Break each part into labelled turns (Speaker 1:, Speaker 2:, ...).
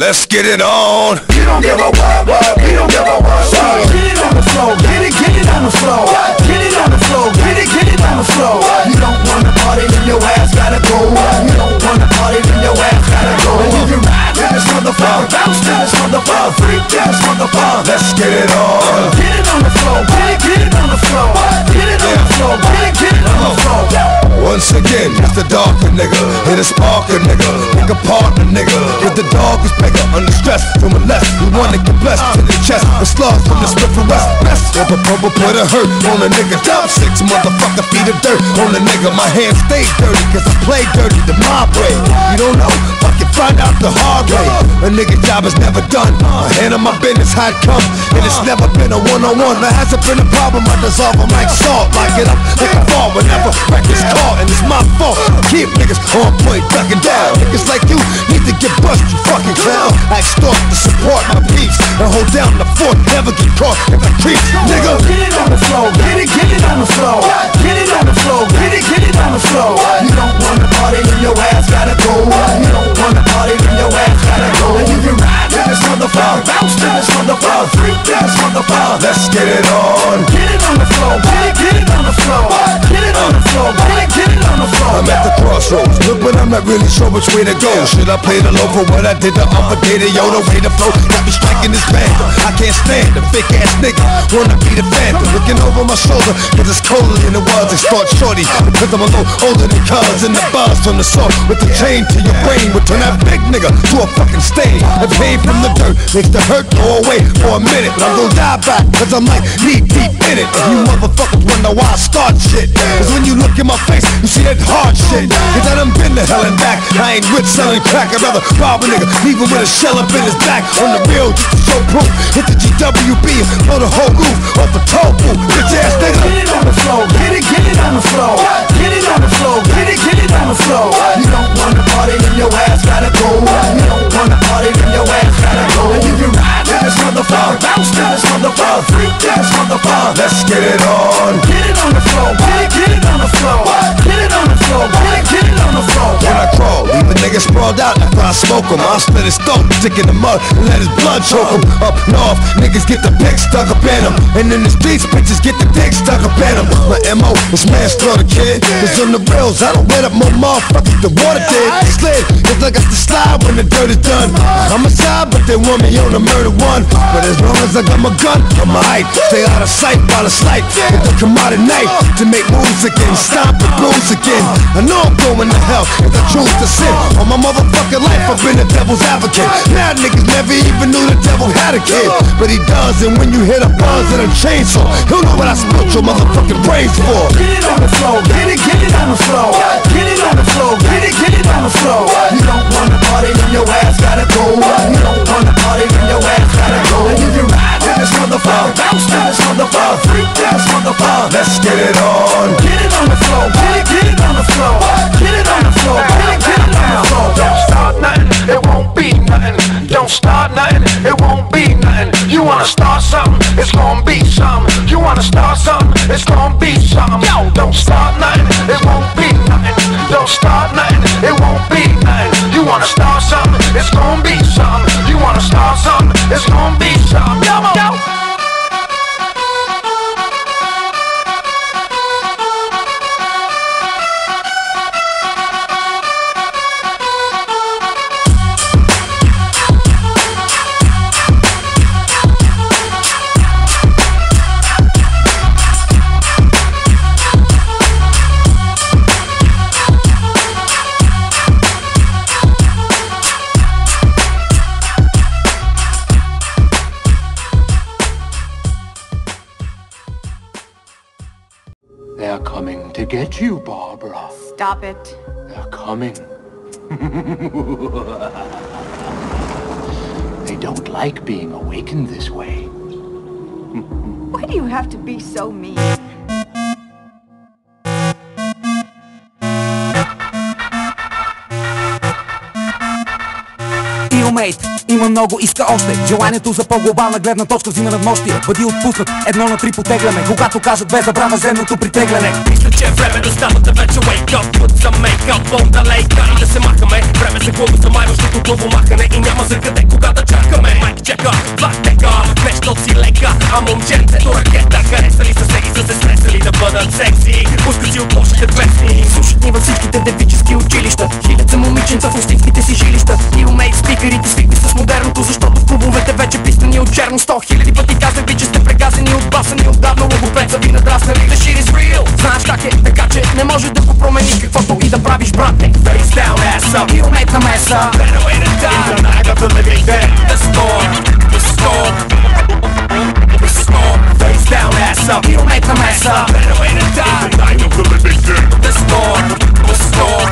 Speaker 1: Let's get it on.
Speaker 2: You don't give a what, we don't give a what. Get it on the floor, get it on the floor. Get it on the floor, get it on the floor. You don't wanna party, then your ass gotta go. You don't wanna party, then your ass gotta go. And if you ride to this motherfucker, bounce to this motherfucker, freak to this motherfucker.
Speaker 1: Let's get it on.
Speaker 2: Get it on the floor, get it on the floor. Get it on the floor, get it on the floor.
Speaker 1: Once again, it's the darker nigga, hit a sparker nigga, pick a partner nigga. With the dog is bigger, under stress, from a left, we wanna get blessed to the chest. The slugs from the Smith and West, best rubber put a hurt on a nigga. Top 6 motherfucker, feet of dirt on a nigga. My hands stay dirty, cause I play dirty the mob way. You don't know, fucking find out the hard way. A nigga job is never done, I handle my business how it comes. And it's never been a one-on-one, there hasn't been a problem. I dissolve them like salt, like it up, like a fall whenever records caught. And it's my fault, keep niggas on point, ducking down. Niggas like you need to get bust, you fucking clown. I extort to support my peace and hold down the fort, never get caught if I creep, nigga.
Speaker 2: Get it on the floor, get it on the floor. Get it on the floor, get it on the floor. You don't wanna party, then your ass gotta go. You don't wanna party, then your ass gotta go. And you can ride to this motherfucker, bounce to this motherfucker, freak to this motherfucker.
Speaker 1: Let's get it on.
Speaker 2: Get it on the floor, get it on the floor. Get it on the floor, get it on the floor.
Speaker 1: I'm at the crossroads, look, but I'm not really sure which way to go. Should I play the low for what I did the upper day to yo? The way to flow, got me striking this band. I can't stand the fake ass nigga, wanna be the phantom. Looking over my shoulder, cause it's colder than it was. They start shorty, because I'm a little older than cuz. And the buzz from the salt with the chain to your brain would turn that big nigga to a fucking stain. The pain from the dirt makes the hurt go away for a minute, but I'm gonna die back, cause I'm like knee deep in it. And you motherfuckers wonder why I start shit, cause when you look in my face, you see that hard shit. Cause I done been to hell and back, I ain't with selling crack. I'd rather rob a nigga, leave him with a shell up in his back. On the real, just to show proof, hit the GWB, blow the whole roof off the toe booth, bitch ass nigga.
Speaker 2: Get it on the floor, get it on the floor. Get it on the floor, get it on the floor. You don't wanna party, then your ass gotta go. You don't wanna party, then your ass gotta go. And you can ride to this motherfucker, bounce to this motherfucker, freak to this motherfucker.
Speaker 1: Let's get it on.
Speaker 2: Get it on the floor, get it on the floor. Get it on the floor, get it on the floor.
Speaker 1: When I crawl, leave a nigga sprawled out after I smoke him. I'll split his throat, stick in the mud, and let his blood choke him. Up north, niggas get the pick stuck up in him. And in the streets, bitches get the dick stuck up in him. My M.O. is manslaughter, kid. Cause on the rails, I don't wet up more motherfuckers the water did. Slid, cause I got to slide when the dirt is done. I'm a side, but they want me on the murder one. But as long as I got my gun, I'm a height. Stay out of sight while it's light. It will come out at night to make moves again, stop and bruise again. I know I'm going to hell if I choose to sin. On my motherfucking life, I've been a devil's advocate. Now niggas never even knew the devil had a kid, but he does. And when you hit a buzz and a chainsaw, he'll know what I spilled your motherfucking brains for.
Speaker 2: Get it on the floor, get it on the floor. Get it on the floor, get it on the floor. You don't wanna party, then your ass gotta go. You don't wanna party, then your ass gotta go. And you can ride to this motherfucker, bounce to this motherfucker, freak to this motherfucker.
Speaker 1: Let's get it on.
Speaker 2: Get it on the floor, get it on the floor. Get it on the floor, get it on the floor.
Speaker 3: Don't start nothing, it won't be nothing. Don't start nothing, it won't be nothing. You wanna start something, it's gonna be something. You wanna start something, it's gonna be something. Yo, don't start nothing, it won't be nothing. Don't start nothing, it won't be nothing. You wanna start something, it's gonna be something. You wanna start something, it's gonna be something. Yo, yo.
Speaker 4: They're coming to get you, Barbara.
Speaker 5: Stop it.
Speaker 4: They're coming. They don't like being awakened this way.
Speaker 5: Why do you have to be so mean?
Speaker 6: You mate. има много, иска още. Желанието за по-глобална гледна точка взима надмощие. Бъди отпуснат, 1 на 3 потегляме. Когато кажат без забрана земното притегляне.
Speaker 7: Мисля, че е време да ставате вече wake up. Път за мейкъп, болда лейка и да се махаме. Време за глупо замайващото главомахане. И няма за къде кога да чакаме. Майк чека, пластека, нещо си лека. А момченцето ракета, харесали са се и са се стресали да бъдат секси. Пускат си от лошите песни. Слушат ни във всичките девически училища. Хилят са момиченца в общинските си жилища. И умеят спикерите свикни с модерното, защото в клубовете вече писани от черно. 100 000 пъти казах ви, че сте прегазени, отбасани отдавна. Логопед са ви надраснали. The shit is real. Знаеш как е, така че не може да го промениш каквото и да правиш, брате. Face down, ass up. И умеят на меса. Better way to die. The night of the living dead. The score, the score, the score. Face down, ass up. И умеят на меса. Better way to die. The night of the living dead. The score, the score,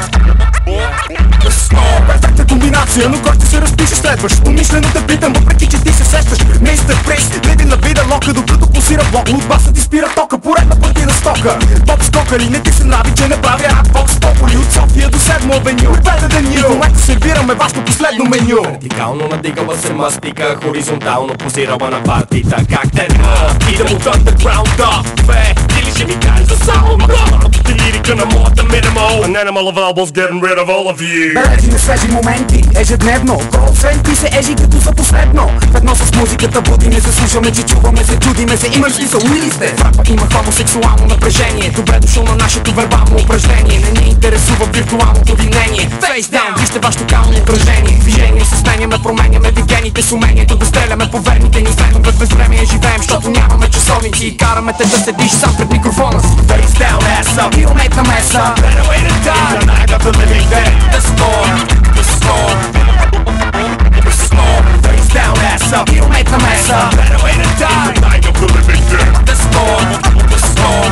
Speaker 7: the score. Перфектна комбинация, но кой ще се разпише следваш? Умишлено те питам, въпреки че ти се сещаш. Мистер Прейс, гледай на вида лока, докато пулсира блок. От баса ти спира тока, поредна партида стока. Топ скока ли не ти се нрави, че не правя рапбокс тополи. От София до 7 авеню, better than you. И в момента сервираме вашето последно меню. Вертикално надигала се мастика, хоризонтално позирала на партита. Как те на? Идем от underground up, бе. Ти ли ще ми кажеш за само малките лирика на моята минимал. An animal of albums getting rid of all of you.
Speaker 6: Бележи на свежи моменти, ежедневно. Освен ти се ежи като за последно. Ведно с музиката будиме се, слушаме, че чуваме се, чудиме се. Имаш ли са уили сте? В рапа има хомосексуално напрежение. Добре дошъл на нашето вербално упражнение. Не ни интересува виртуалното ви мнение. Face down, вижте вашето кално отражение. Движение се сменяме, променяме вигените с умението да стреляме по верните ни следвам. Без безвремие живеем, защото нямаме часовници. И караме те да седиш сам пред микрофона си.
Speaker 7: Face down, ass up.
Speaker 6: И умеят на меса.
Speaker 7: Better way to die. The night of the living dead. The score, the score, the score. Face down, ass up.
Speaker 6: И умеят на меса.
Speaker 7: Better way to die. The night of the living dead. The score, the score.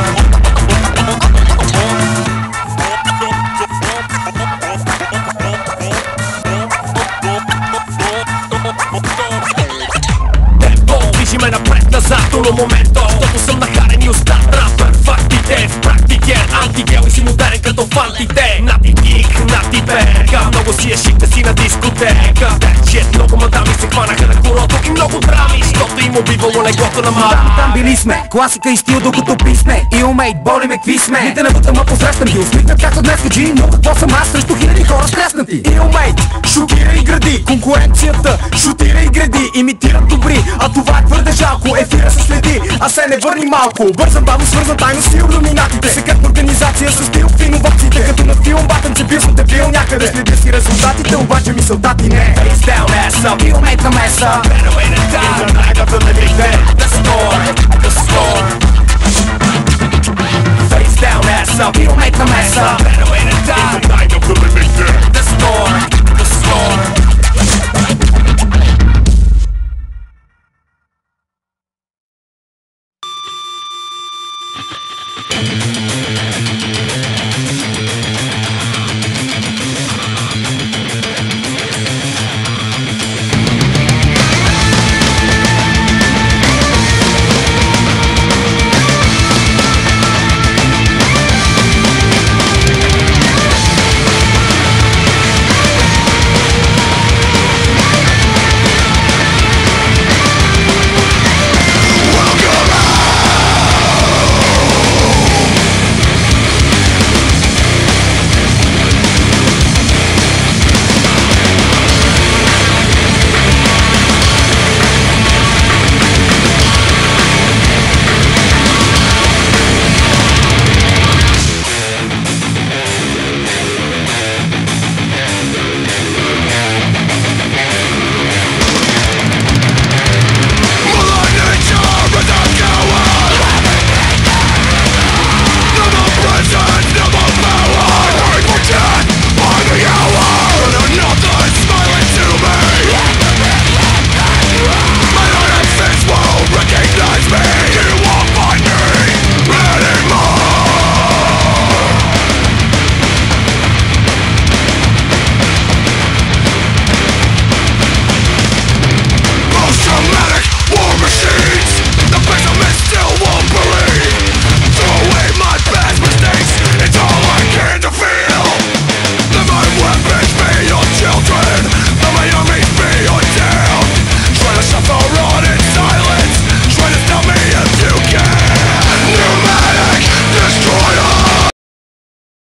Speaker 7: Движиме напред-назад, но момента, защото съм нахарен и остат рапър. Фактите, в практикер, антигел и си модерен като фантите. Нати гик, нати бека, много си е шик да си на дискотека. That много мадами се хванаха на корото и много драми, защото им убивало леглото на мама.
Speaker 6: Там били сме, класика и стил докато писме. И умейт, боли ме, какви сме. Дите не бъдам, посрещам ги, усмихнат както днеска джи. Но какво съм аз срещу хиляди хора стреснати.
Speaker 7: И умейт, шокира и гради, конкуренцията шутира и гради. Имитират добри, а това е твърде жалко. Ефира се следи, а се не върни малко. Бързам, бавно свързан, тайно с иллюминатите. Секретна организация с стил в иновациите. Като на филм батън, че бил съм дебил някъде. Следя си резултатите, обаче мисълта ти не. Face down, ass up.
Speaker 6: И умеят на меса.
Speaker 7: Better way to die. The night of the living dead.